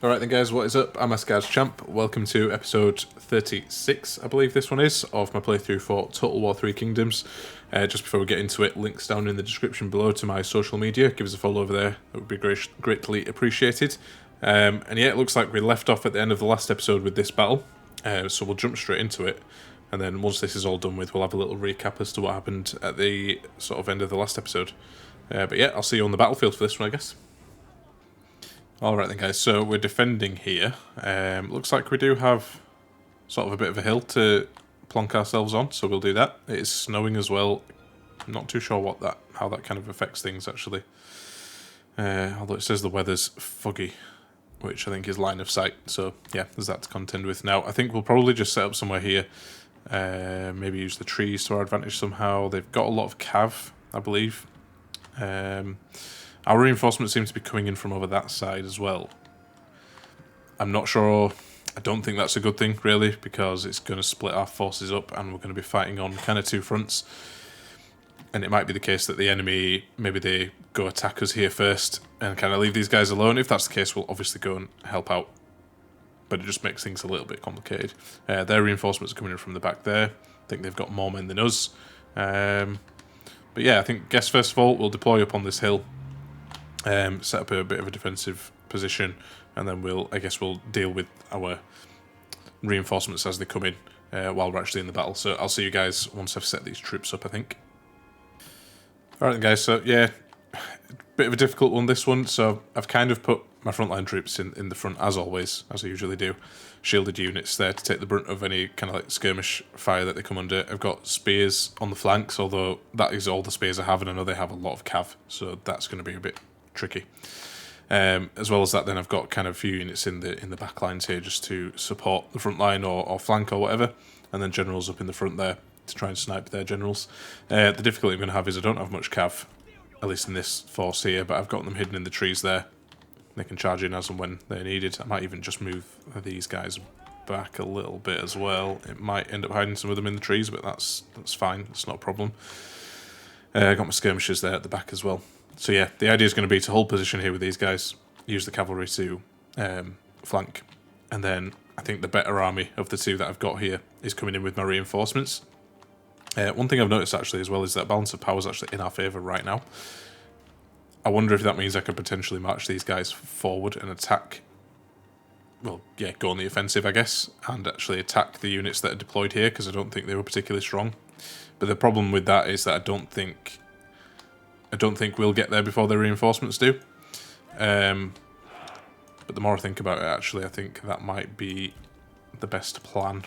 Alright then guys, what is up? I'm AsgardsChamp. Welcome to episode 36, I believe this one is, of my playthrough for Total War 3 Kingdoms. Just before we get into it, links down in the description below to my social media. Give us a follow over there, that would be greatly appreciated. And yeah, it looks like we left off at the end of the last episode with this battle, so we'll jump straight into it. And then once this is all done with, we'll have a little recap as to what happened at the sort of end of the last episode. But yeah, I'll see you on the battlefield for this one, I guess. Alright then guys, so we're defending here. Looks like we do have sort of a bit of a hill to plonk ourselves on, so we'll do that. It is snowing as well. I'm not too sure how that kind of affects things actually. Although it says the weather's foggy, which I think is line of sight, so yeah, there's that to contend with. Now, I think we'll probably just set up somewhere here. Maybe use the trees to our advantage somehow. They've got a lot of cav, I believe. Our reinforcements seem to be coming in from over that side as well. I'm not sure. I don't think that's a good thing, really, because it's going to split our forces up and we're going to be fighting on kind of two fronts. And it might be the case that the enemy, maybe they go attack us here first and kind of leave these guys alone. If that's the case, we'll obviously go and help out. But it just makes things a little bit complicated. Their reinforcements are coming in from the back there. I think they've got more men than us. But yeah, I guess first of all, we'll deploy up on this hill. Set up a bit of a defensive position, and then I guess we'll deal with our reinforcements as they come in while we're actually in the battle. So I'll see you guys once I've set these troops up, I think. Alright guys, so yeah, bit of a difficult one this one, so I've kind of put my frontline troops in the front as always, as I usually do. Shielded units there to take the brunt of any kind of like skirmish fire that they come under. I've got spears on the flanks, although that is all the spears I have, and I know they have a lot of cav, so that's going to be a bit tricky. As well as that, then I've got kind of a few units in the back lines here just to support the front line or flank or whatever, and then generals up in the front there to try and snipe their generals. The difficulty I'm going to have is I don't have much cav, at least in this force here, but I've got them hidden in the trees there. They can charge in as and when they're needed. I might even just move these guys back a little bit as well. It might end up hiding some of them in the trees, but that's fine. It's not a problem. I got my skirmishers there at the back as well. So yeah, the idea is going to be to hold position here with these guys, use the cavalry to flank, and then I think the better army of the two that I've got here is coming in with my reinforcements. One thing I've noticed actually as well is that balance of power is actually in our favour right now. I wonder if that means I could potentially march these guys forward and attack, well, yeah, go on the offensive, I guess, and actually attack the units that are deployed here, because I don't think they were particularly strong. But the problem with that is that I don't think we'll get there before their reinforcements do. But the more I think about it, actually, I think that might be the best plan.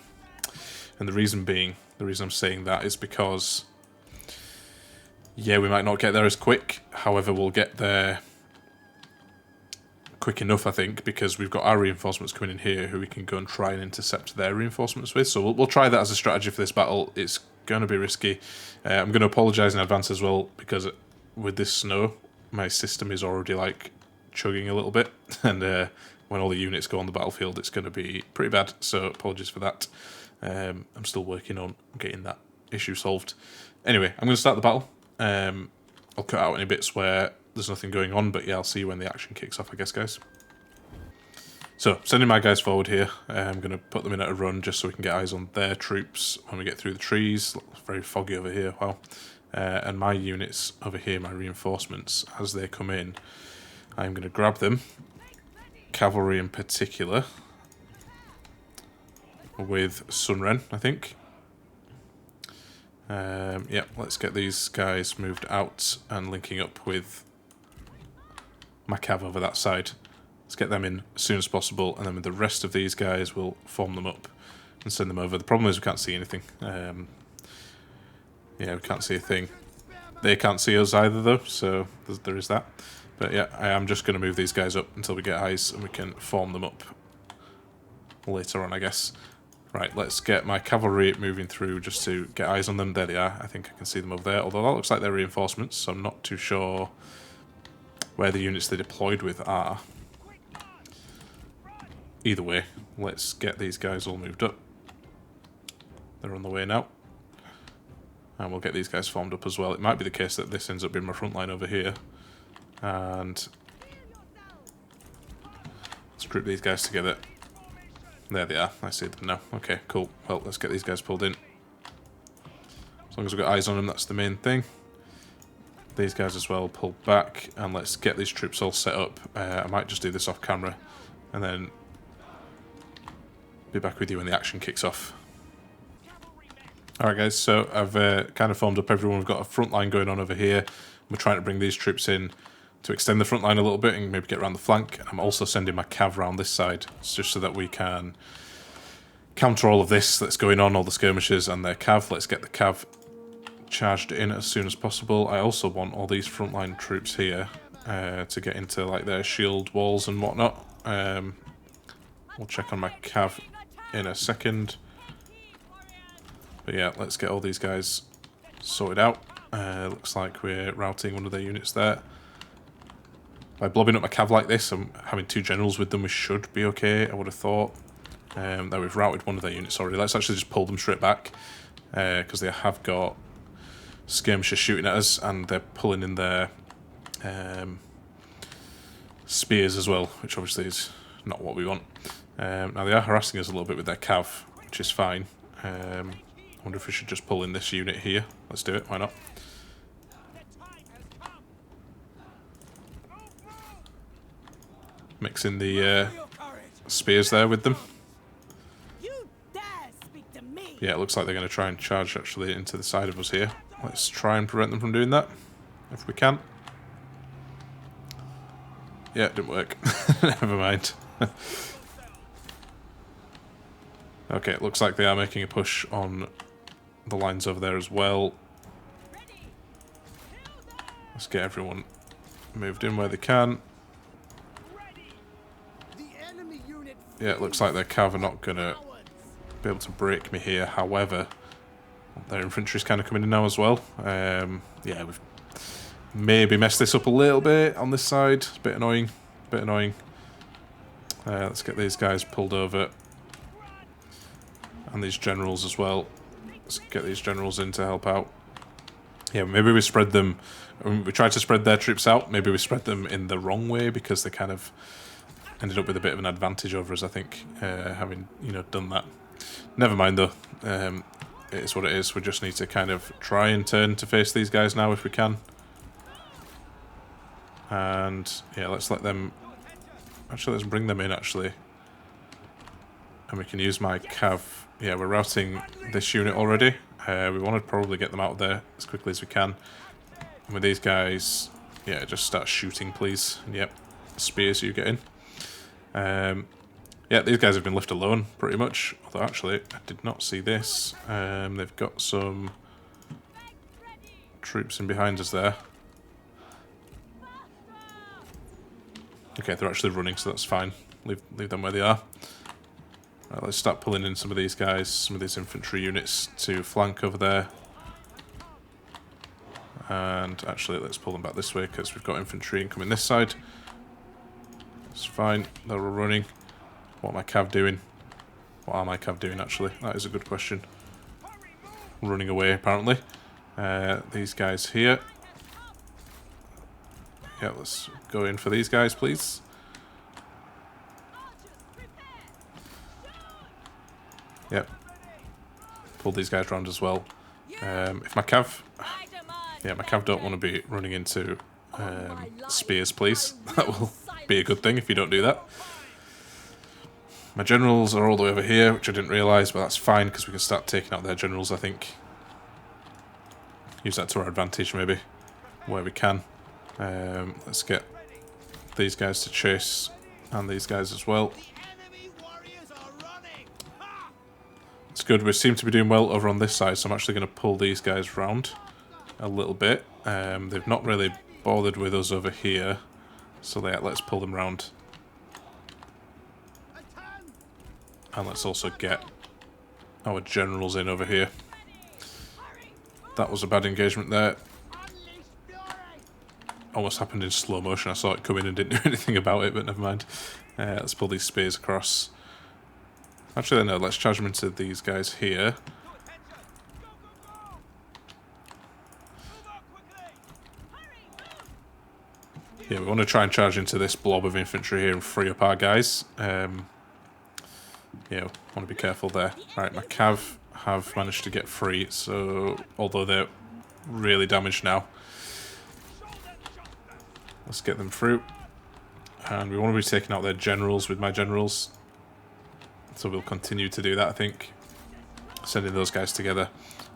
And the reason I'm saying that is because, yeah, we might not get there as quick. However, we'll get there quick enough, I think, because we've got our reinforcements coming in here who we can go and try and intercept their reinforcements with. So we'll try that as a strategy for this battle. It's going to be risky. I'm going to apologise in advance as well, because with this snow, my system is already like chugging a little bit, and when all the units go on the battlefield, it's going to be pretty bad. So apologies for that. I'm still working on getting that issue solved. Anyway, I'm going to start the battle. I'll cut out any bits where there's nothing going on, but yeah, I'll see you when the action kicks off, I guess, guys. So, sending my guys forward here. I'm going to put them in at a run just so we can get eyes on their troops when we get through the trees. It's very foggy over here. Wow. And my units over here, my reinforcements, as they come in, I'm going to grab them, cavalry in particular, with Sun Jian, I think. Yeah, let's get these guys moved out and linking up with my cav over that side. Let's get them in as soon as possible, and then with the rest of these guys, we'll form them up and send them over. The problem is we can't see anything. Yeah, we can't see a thing. They can't see us either, though, so there is that. But yeah, I am just going to move these guys up until we get eyes, and we can form them up later on, I guess. Right, let's get my cavalry moving through just to get eyes on them. There they are. I think I can see them over there, although that looks like they're reinforcements, so I'm not too sure where the units they deployed with are. Either way, let's get these guys all moved up. They're on the way now. And we'll get these guys formed up as well. It might be the case that this ends up being my front line over here. And let's group these guys together. There they are. I see them now. Okay, cool. Well, let's get these guys pulled in. As long as we've got eyes on them, that's the main thing. These guys as well, pull back, and let's get these troops all set up. I might just do this off camera, and then be back with you when the action kicks off. Alright guys, so I've kind of formed up everyone. We've got a front line going on over here. We're trying to bring these troops in to extend the front line a little bit and maybe get around the flank. I'm also sending my cav around this side, just so that we can counter all of this that's going on, all the skirmishes and their cav. Let's get the cav charged in as soon as possible. I also want all these frontline troops here to get into like their shield walls and whatnot. We'll check on my cav in a second. But yeah, let's get all these guys sorted out. Looks like we're routing one of their units there. By blobbing up my cav like this, I'm having 2 generals with them, we should be okay, I would have thought. That we've routed one of their units already. Let's actually just pull them straight back, because they have got skirmishers shooting at us, and they're pulling in their spears as well, which obviously is not what we want. Now they are harassing us a little bit with their cav, which is fine. I wonder if we should just pull in this unit here. Let's do it, why not? Mixing the spears there with them. Yeah, it looks like they're going to try and charge actually into the side of us here. Let's try and prevent them from doing that, if we can. Yeah, it didn't work. Never mind. Okay, it looks like they are making a push on the lines over there as well. Let's get everyone moved in where they can. Yeah, it looks like their cav are not going to be able to break me here. However, their infantry's kind of coming in now as well. Yeah, we've maybe messed this up a little bit on this side. It's a bit annoying. Let's get these guys pulled over. And these generals as well. Let's get these generals in to help out. Yeah, maybe we spread them. We tried to spread their troops out. Maybe we spread them in the wrong way because they kind of ended up with a bit of an advantage over us, I think, having, done that. Never mind, though. It is what it is. We just need to kind of try and turn to face these guys now if we can. And, yeah, let's let them... Actually, let's bring them in, actually. And we can use my cav. Yeah, we're routing this unit already. We want to probably get them out of there as quickly as we can. And with these guys, yeah, just start shooting, please. And, yep, spears you get in. Yeah, these guys have been left alone, pretty much. Although, actually, I did not see this. They've got some troops in behind us there. Okay, they're actually running, so that's fine. Leave them where they are. Right, let's start pulling in some of these guys, some of these infantry units to flank over there. And actually, let's pull them back this way, because we've got infantry incoming this side. It's fine, they're all running. What am my cav doing? What are my cav doing, actually? That is a good question. Running away, apparently. These guys here. Yeah, let's go in for these guys, please. Yep. Pull these guys around as well. If my cav... Yeah, my cav don't want to be running into spears, please. That will be a good thing if you don't do that. My generals are all the way over here, which I didn't realise, but that's fine because we can start taking out their generals, I think. Use that to our advantage, maybe, where we can. Let's get these guys to chase, and these guys as well. It's good, we seem to be doing well over on this side, so I'm actually going to pull these guys round a little bit. They've not really bothered with us over here, so let's pull them round. And let's also get our generals in over here. That was a bad engagement there. Almost happened in slow motion. I saw it come in and didn't do anything about it, but never mind. Let's pull these spears across. Actually, no, let's charge them into these guys here. Yeah, we want to try and charge into this blob of infantry here and free up our guys. Yeah, want to be careful there. Right, my cav have managed to get free, so although they're really damaged now, let's get them through. And we want to be taking out their generals with my generals, so we'll continue to do that, I think. Sending those guys together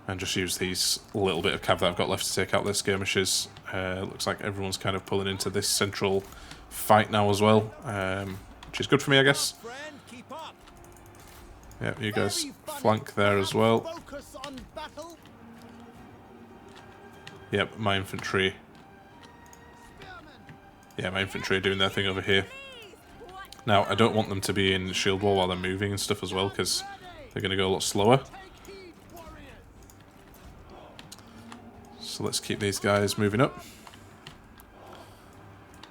and just use these little bit of cav that I've got left to take out their skirmishes. Looks like everyone's kind of pulling into this central fight now as well, which is good for me, I guess. Yeah, you guys flank there as well. Yep, my infantry. Yeah, my infantry are doing their thing over here. Now, I don't want them to be in the shield wall while they're moving and stuff as well, because they're going to go a lot slower. So let's keep these guys moving up.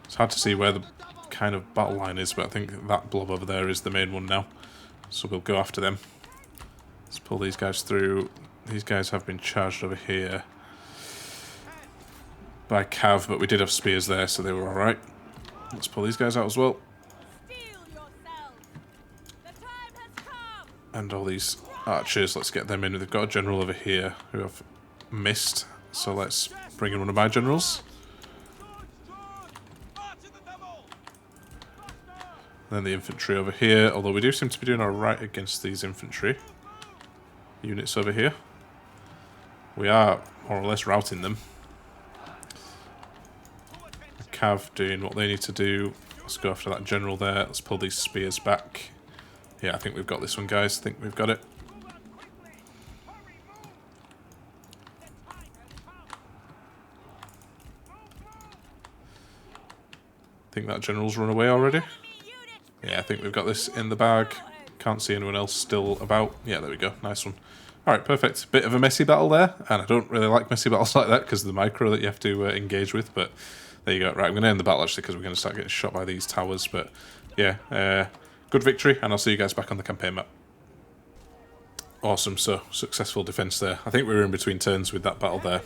It's hard to see where the kind of battle line is, but I think that blob over there is the main one now. So we'll go after them. Let's pull these guys through. These guys have been charged over here by cav, but we did have spears there, so they were alright. Let's pull these guys out as well. And all these archers, let's get them in. They've got a general over here who I've missed, so let's bring in one of my generals. And then the infantry over here, although we do seem to be doing alright against these infantry units over here. We are more or less routing them. The cav doing what they need to do. Let's go after that general there. Let's pull these spears back. Yeah, I think we've got this one, guys. I think we've got it. I think that general's run away already. Yeah, I think we've got this in the bag. Can't see anyone else still about. Yeah, there we go. Nice one. Alright, perfect. Bit of a messy battle there, and I don't really like messy battles like that because of the micro that you have to engage with, but there you go. Right, I'm going to end the battle actually because we're going to start getting shot by these towers, but yeah, good victory, and I'll see you guys back on the campaign map. Awesome, so successful defense there. I think we were in between turns with that battle there.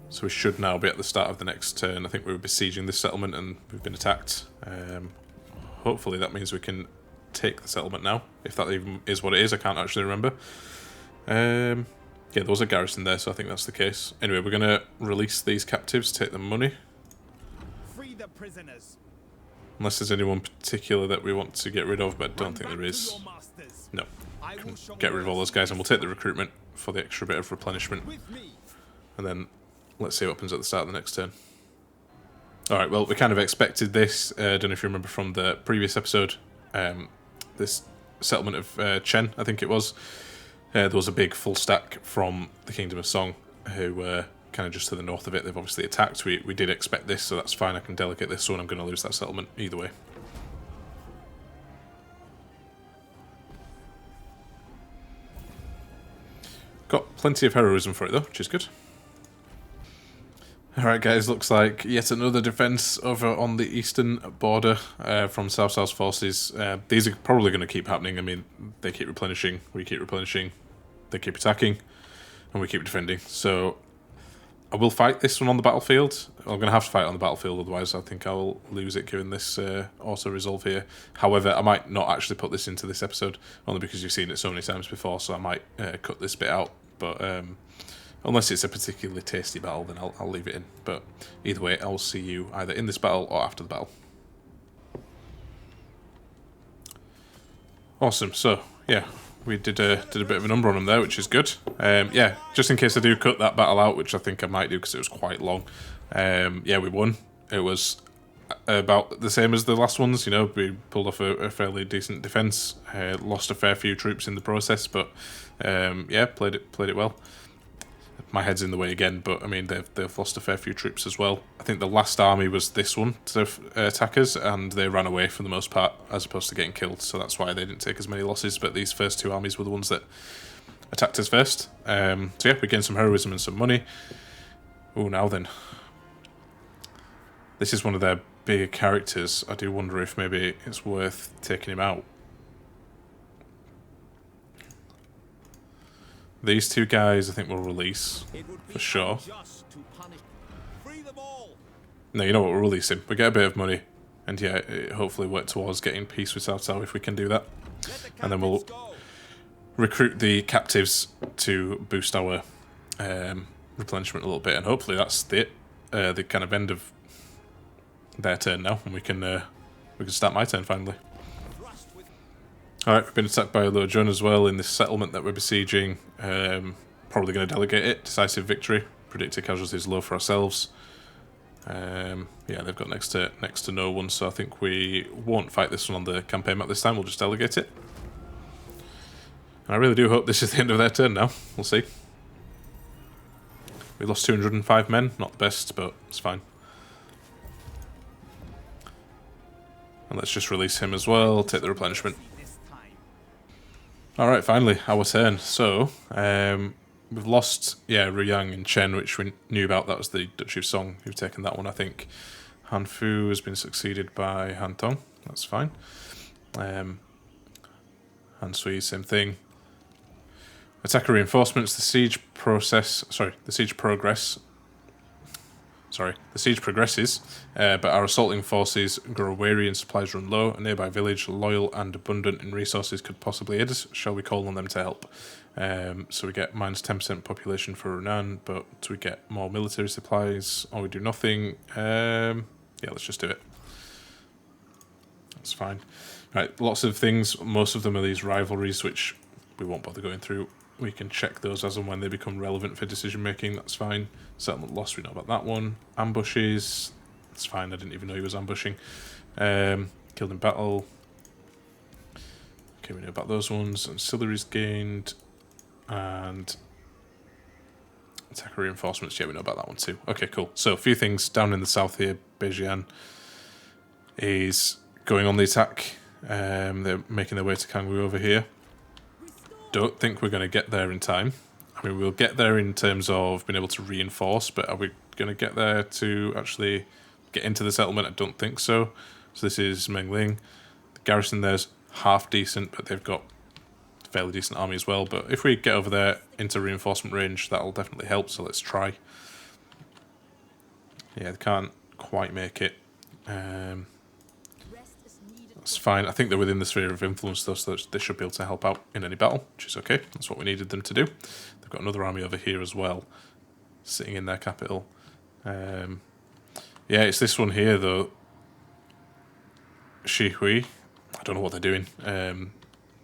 So we should now be at the start of the next turn. I think we were besieging this settlement and we've been attacked. Hopefully that means we can take the settlement now, if that even is what it is. I can't actually remember. Yeah, there was a garrison there, so I think that's the case. Anyway, we're going to release these captives, take the money. Free the prisoners. Unless there's anyone particular that we want to get rid of, but I don't think there is. No. Can get rid of all those guys, and we'll take the recruitment for the extra bit of replenishment. And then let's see what happens at the start of the next turn. Alright, well, we kind of expected this. I don't know if you remember from the previous episode. This settlement of Chen, I think it was. There was a big full stack from the Kingdom of Song who were kind of just to the north of it. They've obviously attacked. We did expect this, so that's fine. I can delegate this one. I'm going to lose that settlement either way. Got plenty of heroism for it though, which is good. Alright guys, looks like yet another defense over on the eastern border from South's forces. These are probably going to keep happening. I mean, they keep replenishing, we keep replenishing, they keep attacking, and we keep defending. So I will fight this one on the battlefield. I'm going to have to fight on the battlefield, otherwise I think I'll lose it given this auto-resolve here. However, I might not actually put this into this episode, only because you've seen it so many times before, so I might cut this bit out. But unless it's a particularly tasty battle, then I'll leave it in. But either way, I will see you either in this battle or after the battle. Awesome, so yeah, we did a bit of a number on them there, which is good. Yeah, just in case I do cut that battle out, which I think I might do because it was quite long. Yeah, we won. It was about the same as the last ones, you know, we pulled off a fairly decent defence, lost a fair few troops in the process, but yeah, played it well. My head's in the way again, but I mean they've lost a fair few troops as well. I think the last army was this one to attack us, and they ran away for the most part as opposed to getting killed, so that's why they didn't take as many losses. But these first two armies were the ones that attacked us first. So yeah, we gained some heroism and some money. Oh, now then, this is one of their bigger characters. I do wonder if maybe it's worth taking him out. These two guys I think we'll release for sure. No, you know what, we'll release him. We get a bit of money. And yeah, hopefully work towards getting peace with Cao Cao if we can do that. And then we'll recruit the captives to boost our replenishment a little bit. And hopefully that's the kind of end of their turn now. And we can start my turn finally. Alright, we've been attacked by Lo Jun as well in this settlement that we're besieging. Probably going to delegate it. Decisive victory. Predicted casualties low for ourselves. Yeah, they've got next to no one, so I think we won't fight this one on the campaign map this time. We'll just delegate it. And I really do hope this is the end of their turn now. We'll see. We lost 205 men. Not the best, but it's fine. And let's just release him as well. Take the replenishment. Alright, finally, our turn. So, we've lost, yeah, Ruyang and Chen, which we knew about. That was the Duchy of Song who've taken that one, I think. Han Fu has been succeeded by Han Tong. That's fine. Han Sui, same thing. Attacker reinforcements, the siege progresses, but our assaulting forces grow weary and supplies run low. A nearby village, loyal and abundant in resources, could possibly aid us. Shall we call on them to help? So we get minus 10% population for Runan, but we get more military supplies, or we do nothing. Yeah, let's just do it. That's fine. Right, lots of things. Most of them are these rivalries, which we won't bother going through. We can check those as and when they become relevant for decision making. That's fine. Settlement loss, we know about that one. Ambushes, that's fine. I didn't even know he was ambushing. Killed in battle. Okay, we know about those ones. Ancillaries gained. And attacker reinforcements, yeah, we know about that one too. Okay, cool. So a few things down in the south here. Beijian is going on the attack. They're making their way to Kangwu over here. Don't think we're going to get there in time. I mean, we'll get there in terms of being able to reinforce, but are we going to get there to actually get into the settlement? I don't think so. So this is Mengling. The garrison there's half decent, but they've got a fairly decent army as well. But if we get over there into reinforcement range, that'll definitely help, so let's try. Yeah, they can't quite make it. That's fine. I think they're within the sphere of influence, though, so they should be able to help out in any battle, which is okay. That's what we needed them to do. They've got another army over here as well, sitting in their capital. Yeah, it's this one here, though. Shi Hui. I don't know what they're doing.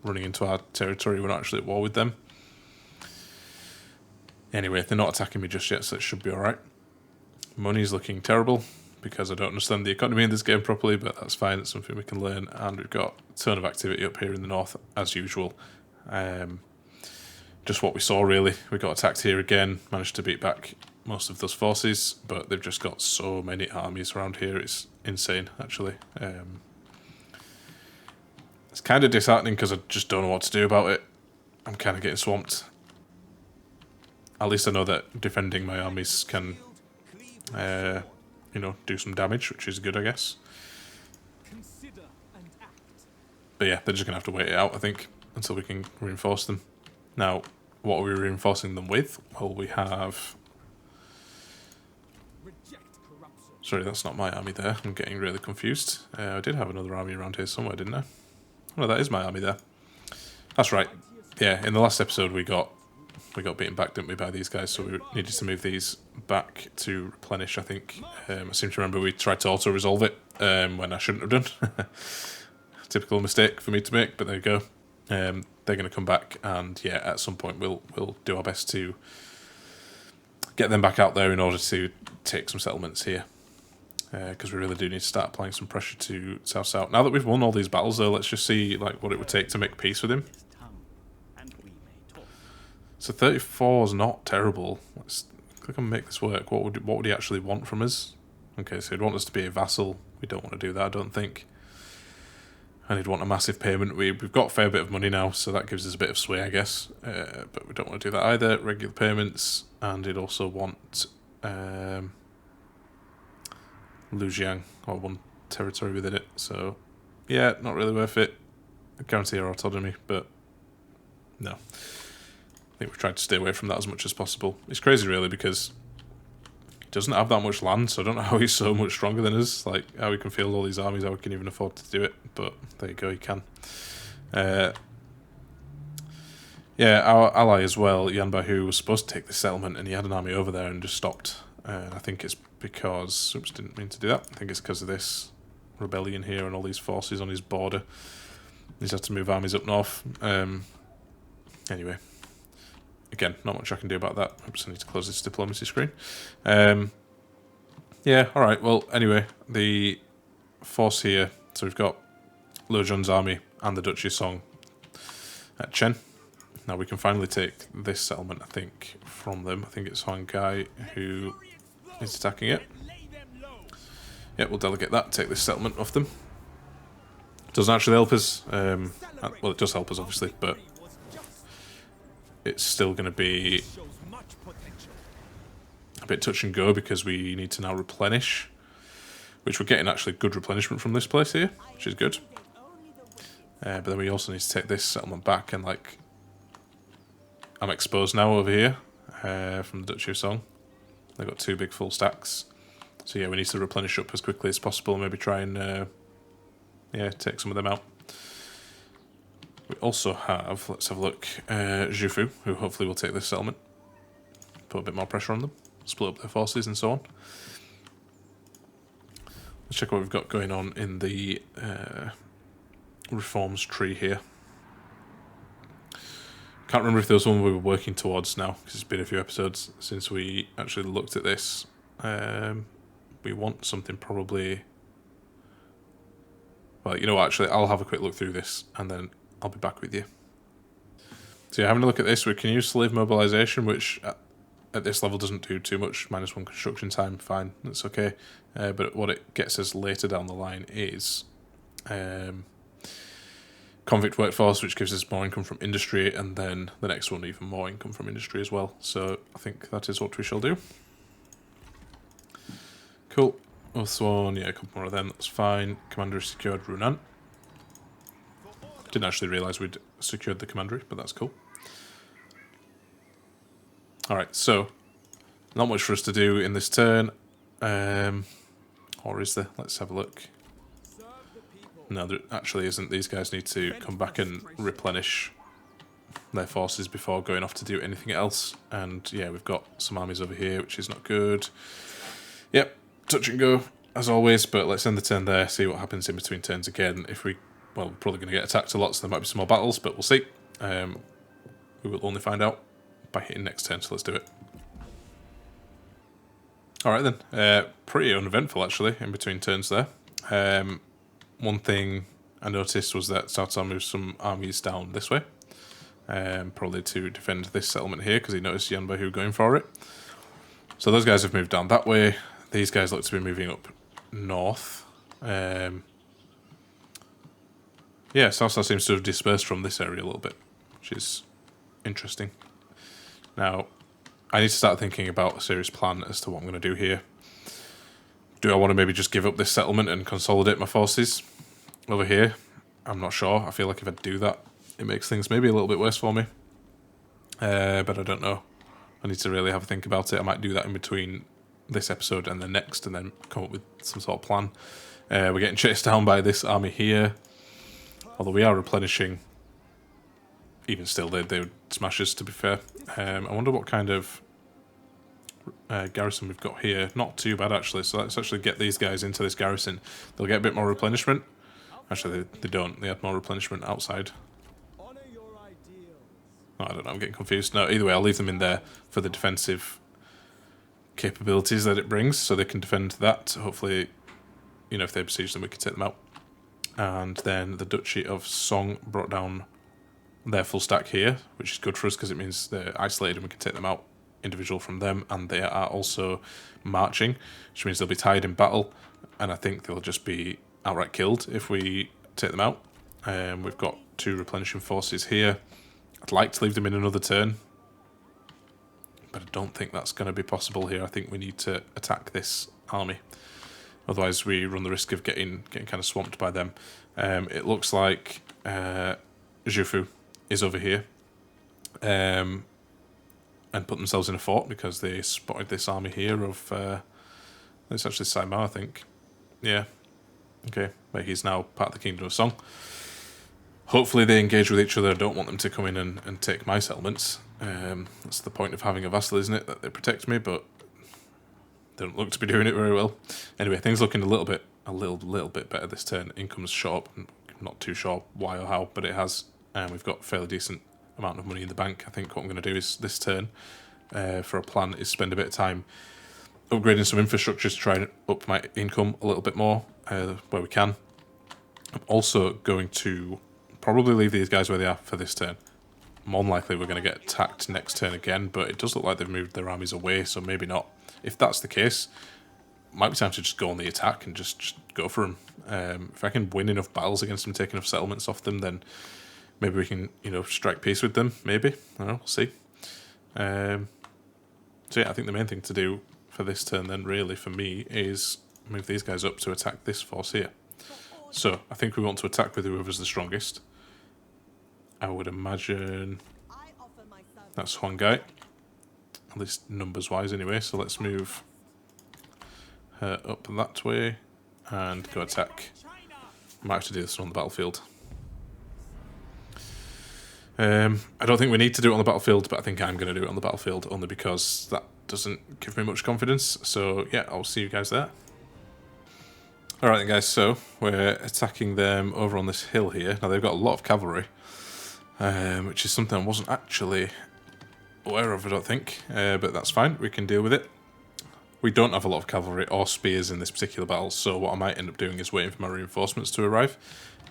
Running into our territory. We're not actually at war with them. Anyway, they're not attacking me just yet, so it should be alright. Money's looking terrible, because I don't understand the economy in this game properly, but that's fine, it's something we can learn, and we've got a ton of activity up here in the north, as usual. Just what we saw, really. We got attacked here again, managed to beat back most of those forces, but they've just got so many armies around here, it's insane, actually. It's kind of disheartening, because I just don't know what to do about it. I'm kind of getting swamped. At least I know that defending my armies can... you know, do some damage, which is good, I guess. But yeah, they're just going to have to wait it out, I think, until we can reinforce them. Now, what are we reinforcing them with? Well, we have... Sorry, that's not my army there. I'm getting really confused. I did have another army around here somewhere, didn't I? Oh, that is my army there. That's right. Yeah, in the last episode we got beaten back, didn't we, by these guys, so we needed to move these back to replenish, I think. I seem to remember we tried to auto-resolve it when I shouldn't have done. Typical mistake for me to make, but there you go. They're going to come back, and yeah, at some point we'll do our best to get them back out there in order to take some settlements here. Because we really do need to start applying some pressure to Cao Cao. Now that we've won all these battles, though, let's just see like what it would take to make peace with him. So 34 is not terrible. Let's click on make this work. What would he actually want from us? Okay, so he'd want us to be a vassal. We don't want to do that, I don't think. And he'd want a massive payment. We've got a fair bit of money now, so that gives us a bit of sway, I guess. But we don't want to do that either. Regular payments, and he'd also want Lujiang, or one territory within it. So, yeah, not really worth it. Guarantee our autonomy, but no. I think we've tried to stay away from that as much as possible. It's crazy, really, because doesn't have that much land, so I don't know how he's so much stronger than us. Like, how he can field all these armies, how he can even afford to do it. But there you go, he can. Yeah, our ally as well, Yanbahu, was supposed to take this settlement, and he had an army over there and just stopped. And I think it's because... Oops, didn't mean to do that. I think it's because of this rebellion here and all these forces on his border. He's had to move armies up north. Anyway. Again, not much I can do about that. Oops, I need to close this diplomacy screen. Yeah, alright, well, anyway, the force here, so we've got Liu Jun's army and the Duchy of Song at Chen. Now we can finally take this settlement, I think, from them. I think it's Huang Kai who is attacking it. Yeah, we'll delegate that, take this settlement off them. Doesn't actually help us. Well, it does help us, obviously, but it's still going to be a bit touch and go because we need to now replenish, which we're getting actually good replenishment from this place here, which is good. But then we also need to take this settlement back, and like, I'm exposed now over here from the Duchy of Song. They've got 2 big full stacks. So yeah, we need to replenish up as quickly as possible and maybe try and yeah, take some of them out. We also have, let's have a look, Zhufu, who hopefully will take this settlement. Put a bit more pressure on them, split up their forces and so on. Let's check what we've got going on in the reforms tree here. Can't remember if there was one we were working towards now, because it's been a few episodes since we actually looked at this. We want something probably... Well, you know what, actually, I'll have a quick look through this, and then I'll be back with you. So yeah, having a look at this, we can use slave mobilization, which at this level doesn't do too much. -1 construction time, fine, that's okay. But what it gets us later down the line is convict workforce, which gives us more income from industry, and then the next one even more income from industry as well. So I think that is what we shall do. Cool. Oathsworn, yeah, a couple more of them, that's fine. Commander secured Runan. Didn't actually realise we'd secured the commandery, but that's cool. Alright, so, not much for us to do in this turn. Or is there? Let's have a look. No, there actually isn't. These guys need to come back and replenish their forces before going off to do anything else. And yeah, we've got some armies over here, which is not good. Yep. Touch and go, as always, but let's end the turn there, see what happens in between turns again. If we, well, we're probably going to get attacked a lot, so there might be some more battles, but we'll see. We will only find out by hitting next turn, so let's do it. Alright then, pretty uneventful actually, in between turns there. One thing I noticed was that Cao Cao moved some armies down this way, probably to defend this settlement here, because he noticed Yanbahu going for it. So those guys have moved down that way. These guys look to be moving up north. Yeah, Cao Cao seems to have dispersed from this area a little bit, which is interesting. Now, I need to start thinking about a serious plan as to what I'm going to do here. Do I want to maybe just give up this settlement and consolidate my forces over here? I'm not sure. I feel like if I do that, it makes things maybe a little bit worse for me. But I don't know. I need to really have a think about it. I might do that in between this episode and the next, and then come up with some sort of plan. We're getting chased down by this army here, although we are replenishing. Even still, they would smash us, to be fair. I wonder what kind of garrison we've got here. Not too bad actually, so let's actually get these guys into this garrison. They'll get a bit more replenishment. Actually, they don't. They have more replenishment outside. Oh, I don't know, I'm getting confused. No, either way, I'll leave them in there for the defensive capabilities that it brings, so they can defend that. Hopefully, you know, if they besiege them, we can take them out. And then the Duchy of Song brought down their full stack here, which is good for us because it means they're isolated and we can take them out individual from them. And they are also marching, which means they'll be tied in battle, and I think they'll just be outright killed if we take them out. We've got 2 replenishing forces here. I'd like to leave them in another turn, but I don't think that's going to be possible here. I think we need to attack this army. Otherwise, we run the risk of getting kind of swamped by them. It looks like Zhufu is over here. and put themselves in a fort because they spotted this army here of... it's actually Saimar, I think. Yeah. Okay, but he's now part of the Kingdom of Song. Hopefully they engage with each other. I don't want them to come in and take my settlements. That's the point of having a vassal, isn't it? That they protect me, but they don't look to be doing it very well. Anyway, things looking a little bit better this turn. Income's shot up. Not too sure why or how, but it has. And we've got a fairly decent amount of money in the bank. I think what I'm going to do is this turn, for a plan, is spend a bit of time upgrading some infrastructure to try and up my income a little bit more, where we can. I'm also going to probably leave these guys where they are for this turn. More than likely we're going to get attacked next turn again, but it does look like they've moved their armies away, so maybe not. If that's the case, it might be time to just go on the attack and just go for them. If I can win enough battles against them, take enough settlements off them, then maybe we can, strike peace with them. Maybe. I don't know, we'll see. So yeah, I think the main thing to do for this turn then, really, for me, is move these guys up to attack this force here. So, I think we want to attack with whoever's the strongest. I would imagine that's one guy. At least numbers-wise, anyway. So let's move her up that way and go attack. I might have to do this on the battlefield. I don't think we need to do it on the battlefield, but I think I'm going to do it on the battlefield, only because that doesn't give me much confidence. So, yeah, I'll see you guys there. Alright then guys, so we're attacking them over on this hill here. Now they've got a lot of cavalry, which is something I wasn't actually aware of, I don't think, but that's fine, we can deal with it. We don't have a lot of cavalry or spears in this particular battle, so what I might end up doing is waiting for my reinforcements to arrive.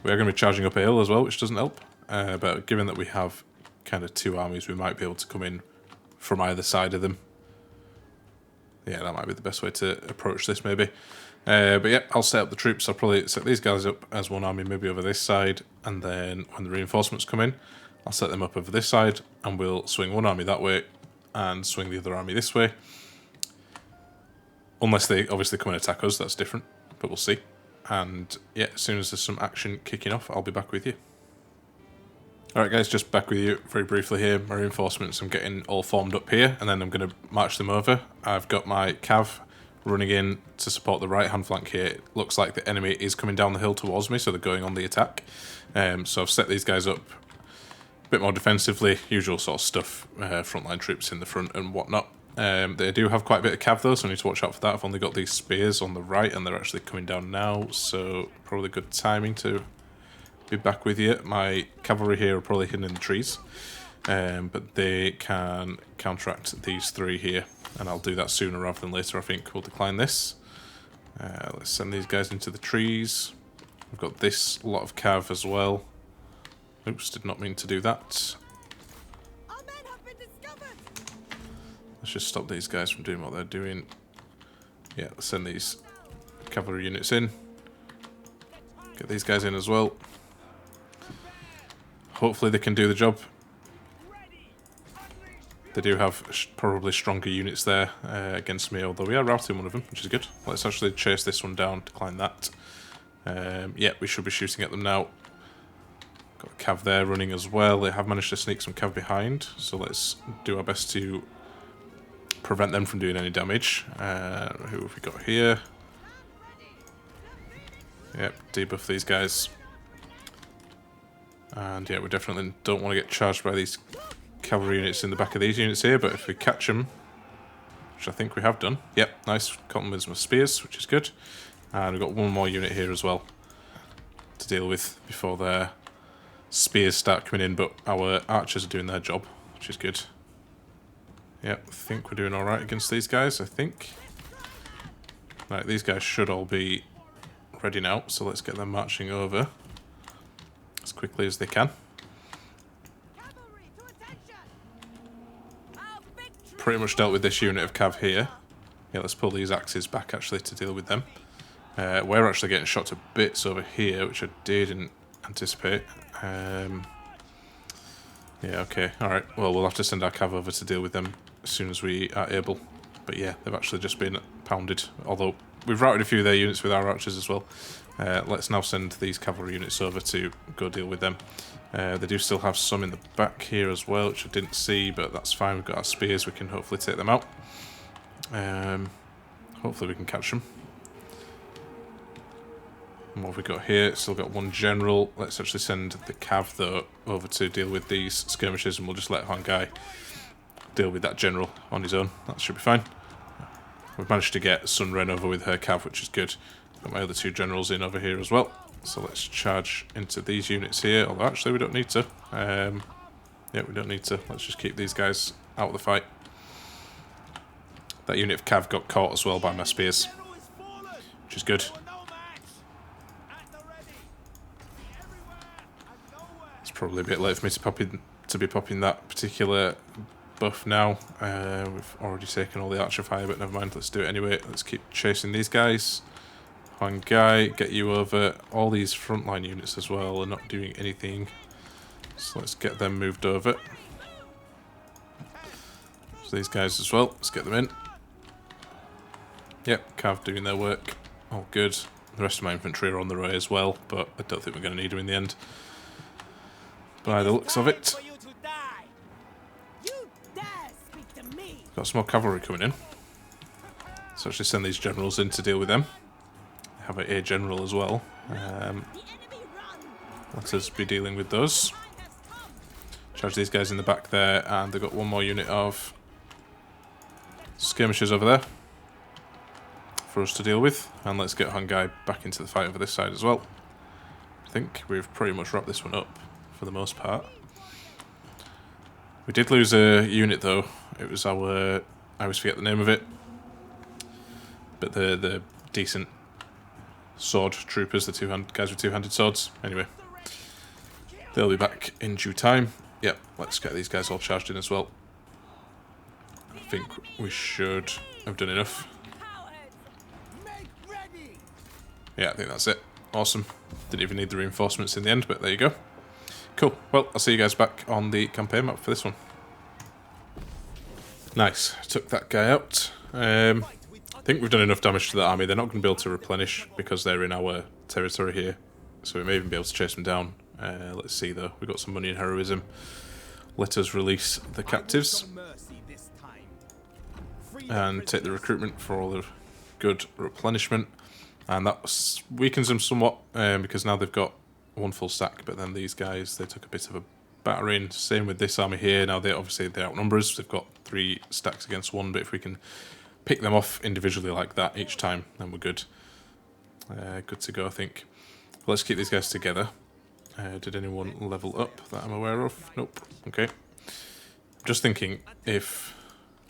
We are going to be charging up a hill as well, which doesn't help, but given that we have kind of two armies, we might be able to come in from either side of them. Yeah, that might be the best way to approach this, maybe. But yeah, I'll set up the troops. I'll probably set these guys up as one army, maybe over this side, and then when the reinforcements come in, I'll set them up over this side, and we'll swing one army that way, and swing the other army this way. Unless they obviously come and attack us, that's different, but we'll see. And yeah, as soon as there's some action kicking off, I'll be back with you. Alright guys, just back with you very briefly here. My reinforcements, I'm getting all formed up here, and then I'm going to march them over. I've got my cav running in to support the right hand flank here. It looks like the enemy is coming down the hill towards me, so they're going on the attack. So I've set these guys up a bit more defensively, usual sort of stuff, frontline troops in the front and whatnot. They do have quite a bit of cav though, so I need to watch out for that. I've only got these spears on the right and they're actually coming down now, so probably good timing to be back with you. My cavalry here are probably hidden in the trees, but they can counteract these three here, and I'll do that sooner rather than later. I think we'll decline this. Let's send these guys into the trees. We've got this lot of cav as well. Oops, did not mean to do that. Let's just stop these guys from doing what they're doing. Yeah, let's send these cavalry units in. Get these guys in as well. Hopefully they can do the job. They do have probably stronger units there against me, although we are routing one of them, which is good. Let's actually chase this one down, decline that. Yeah, we should be shooting at them now. Got a cav there running as well. They have managed to sneak some cav behind, so let's do our best to prevent them from doing any damage. Who have we got here? Yep, debuff these guys. And yeah, we definitely don't want to get charged by these cavalry units in the back of these units here, but if we catch them, which I think we have done. Yep, nice. Caught them with some spears, which is good. And we've got one more unit here as well to deal with before their spears start coming in, but our archers are doing their job, which is good. Yep, I think we're doing alright against these guys, I think. Right, these guys should all be ready now, so let's get them marching over as quickly as they can. Pretty much dealt with this unit of cav here. Yeah, let's pull these axes back actually to deal with them. We're actually getting shot to bits over here, which I didn't anticipate. Yeah, okay, alright. Well, we'll have to send our cav over to deal with them as soon as we are able. But yeah, they've actually just been pounded, although we've routed a few of their units with our archers as well. Let's now send these cavalry units over to go deal with them. They do still have some in the back here as well, which I didn't see, but that's fine. We've got our spears, we can hopefully take them out. Hopefully we can catch them. And what have we got here? Still got one general. Let's actually send the cav, though, over to deal with these skirmishes, and we'll just let Huang Gai deal with that general on his own. That should be fine. We've managed to get Sun Ren over with her cav, which is good. Got my other two generals in over here as well. So let's charge into these units here, although actually we don't need to. Yeah, we don't need to. Let's just keep these guys out of the fight. That unit of cav got caught as well by my spears, which is good. It's probably a bit late for me to be popping that particular buff now. We've already taken all the archer fire, but never mind, let's do it anyway. Let's keep chasing these guys. Huang Gai, get you over. All these frontline units as well are not doing anything, so let's get them moved over. So these guys as well, let's get them in. Yep, cav doing their work, all good. The rest of my infantry are on the way as well, but I don't think we're going to need them in the end, by the looks of it. Got some more cavalry coming in. Let's actually send these generals in to deal with them. Have a general as well. Let us be dealing with those. Charge these guys in the back there, and they've got one more unit of skirmishers over there for us to deal with. And let's get Huang Gai back into the fight over this side as well. I think we've pretty much wrapped this one up for the most part. We did lose a unit though. It was our, I always forget the name of it, but the decent sword troopers, the guys with two-handed swords. Anyway, they'll be back in due time. Yep, let's get these guys all charged in as well. I think we should have done enough. Yeah, I think that's it. Awesome. Didn't even need the reinforcements in the end, but there you go. Cool. Well, I'll see you guys back on the campaign map for this one. Nice. Took that guy out. I think we've done enough damage to the army. They're not going to be able to replenish because they're in our territory here. So we may even be able to chase them down. Let's see though. We've got some money in heroism. Let us release the captives. And take the recruitment for all the good replenishment. And that weakens them somewhat because now they've got one full stack. But then these guys, they took a bit of a battering. Same with this army here. Now they outnumber us. They've got 3 stacks against 1. But if we can pick them off individually like that each time, then we're good. Good to go, I think. Let's keep these guys together. Did anyone level up that I'm aware of? Nope. Okay. Just thinking if...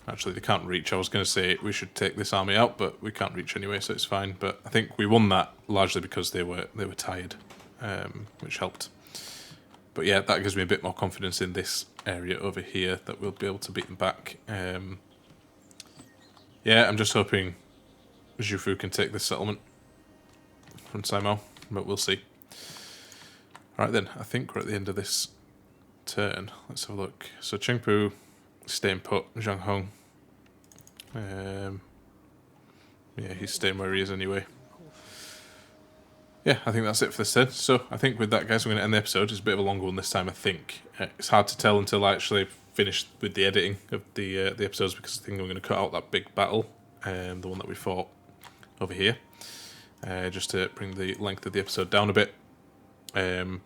Actually, they can't reach. I was going to say we should take this army out, but we can't reach anyway, so it's fine. But I think we won that largely because they were tired, which helped. But yeah, that gives me a bit more confidence in this area over here that we'll be able to beat them back. Yeah, I'm just hoping Zhu Fu can take this settlement from Saimao, but we'll see. Alright then, I think we're at the end of this turn. Let's have a look. So Chengpu, staying put. Zhang Hong. Yeah, he's staying where he is anyway. Yeah, I think that's it for this turn. So I think with that, guys, we're going to end the episode. It's a bit of a longer one this time, I think. It's hard to tell until I actually finish with the editing of the episodes because I think I'm going to cut out that big battle, the one that we fought over here, just to bring the length of the episode down a bit. Yeah,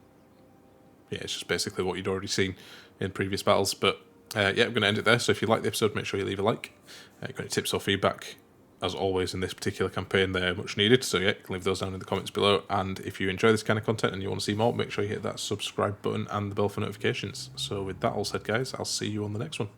it's just basically what you'd already seen in previous battles, but yeah, I'm going to end it there. So if you like the episode, make sure you leave a like. Got any tips or feedback, as always in this particular campaign, they're much needed. So yeah, you can leave those down in the comments below. And if you enjoy this kind of content and you want to see more, make sure you hit that subscribe button and the bell for notifications. So with that all said, guys, I'll see you on the next one.